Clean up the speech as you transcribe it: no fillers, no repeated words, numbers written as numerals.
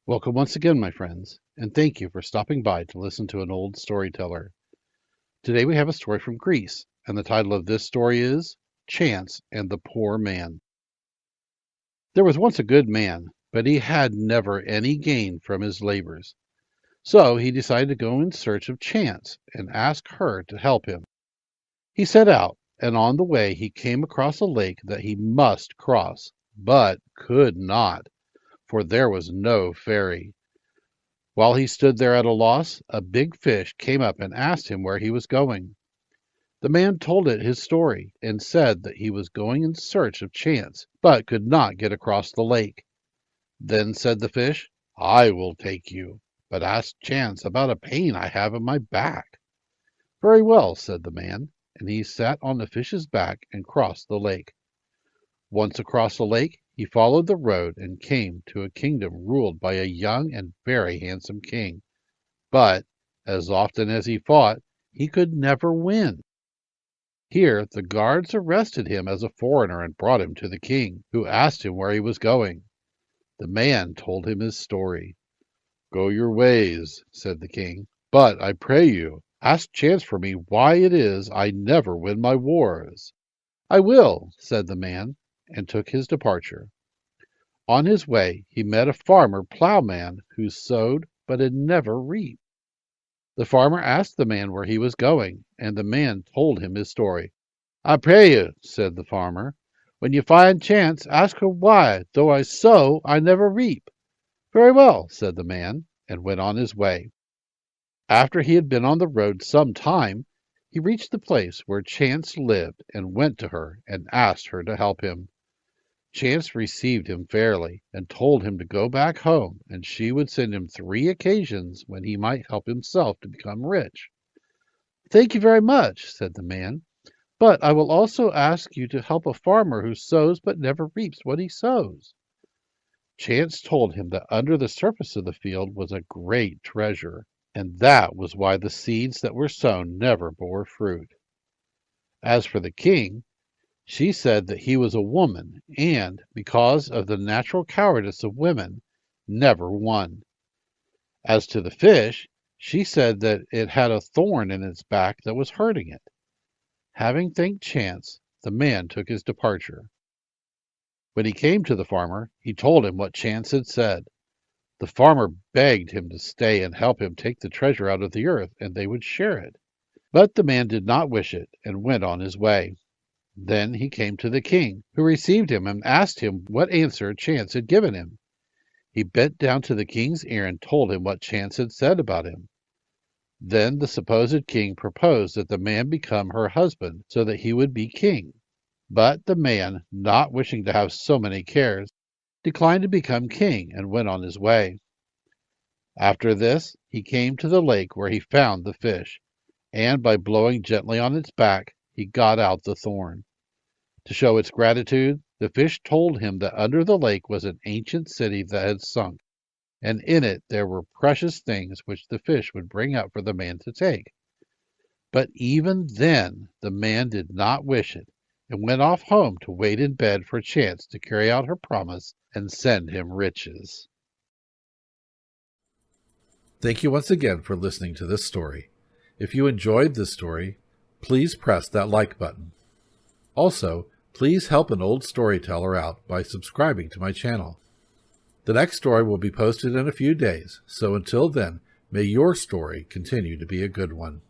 Welcome once again, my friends, and thank you for stopping by to listen to an old storyteller. Today we have a story from Greece, and the title of this story is Chance and the Poor Man. There was once a good man, but he had never any gain from his labors. So he decided to go in search of Chance and ask her to help him. He set out, and on the way he came across a lake that he must cross, but could not, for there was no ferry. While he stood there at a loss, a big fish came up and asked him where he was going. The man told it his story and said that he was going in search of Chance, but could not get across the lake. Then said the fish, "I will take you, but ask Chance about a pain I have in my back." "Very well," said the man, and he sat on the fish's back and crossed the lake. Once across the lake, he followed the road and came to a kingdom ruled by a young and very handsome king. But, as often as he fought, he could never win. Here the guards arrested him as a foreigner and brought him to the king, who asked him where he was going. The man told him his story. "Go your ways," said the king, "but I pray you, ask Chance for me why it is I never win my wars." "I will," said the man, and took his departure. On his way he met a farmer plowman who sowed but had never reaped. The farmer asked the man where he was going, and the man told him his story. "I pray you," said the farmer, "when you find Chance, ask her why, though I sow, I never reap." "Very well," said the man, and went on his way. After he had been on the road some time, he reached the place where Chance lived and went to her and asked her to help him. Chance received him fairly and told him to go back home, and she would send him 3 occasions when he might help himself to become rich. "Thank you very much," said the man, "but I will also ask you to help a farmer who sows but never reaps what he sows." Chance told him that under the surface of the field was a great treasure, and that was why the seeds that were sown never bore fruit. As for the king, she said that he was a woman and, because of the natural cowardice of women, never won. As to the fish, she said that it had a thorn in its back that was hurting it. Having thanked Chance, the man took his departure. When he came to the farmer, he told him what Chance had said. The farmer begged him to stay and help him take the treasure out of the earth, and they would share it. But the man did not wish it, and went on his way. Then he came to the king, who received him and asked him what answer Chance had given him. He bent down to the king's ear and told him what Chance had said about him. Then the supposed king proposed that the man become her husband so that he would be king. But the man, not wishing to have so many cares, declined to become king and went on his way. After this, he came to the lake where he found the fish, and by blowing gently on its back, he got out the thorn. To show its gratitude, the fish told him that under the lake was an ancient city that had sunk, and in it there were precious things which the fish would bring up for the man to take. But even then the man did not wish it, and went off home to wait in bed for Chance to carry out her promise and send him riches. Thank you once again for listening to this story. If you enjoyed this story, please press that like button. Also, please help an old storyteller out by subscribing to my channel. The next story will be posted in a few days, so until then, may your story continue to be a good one.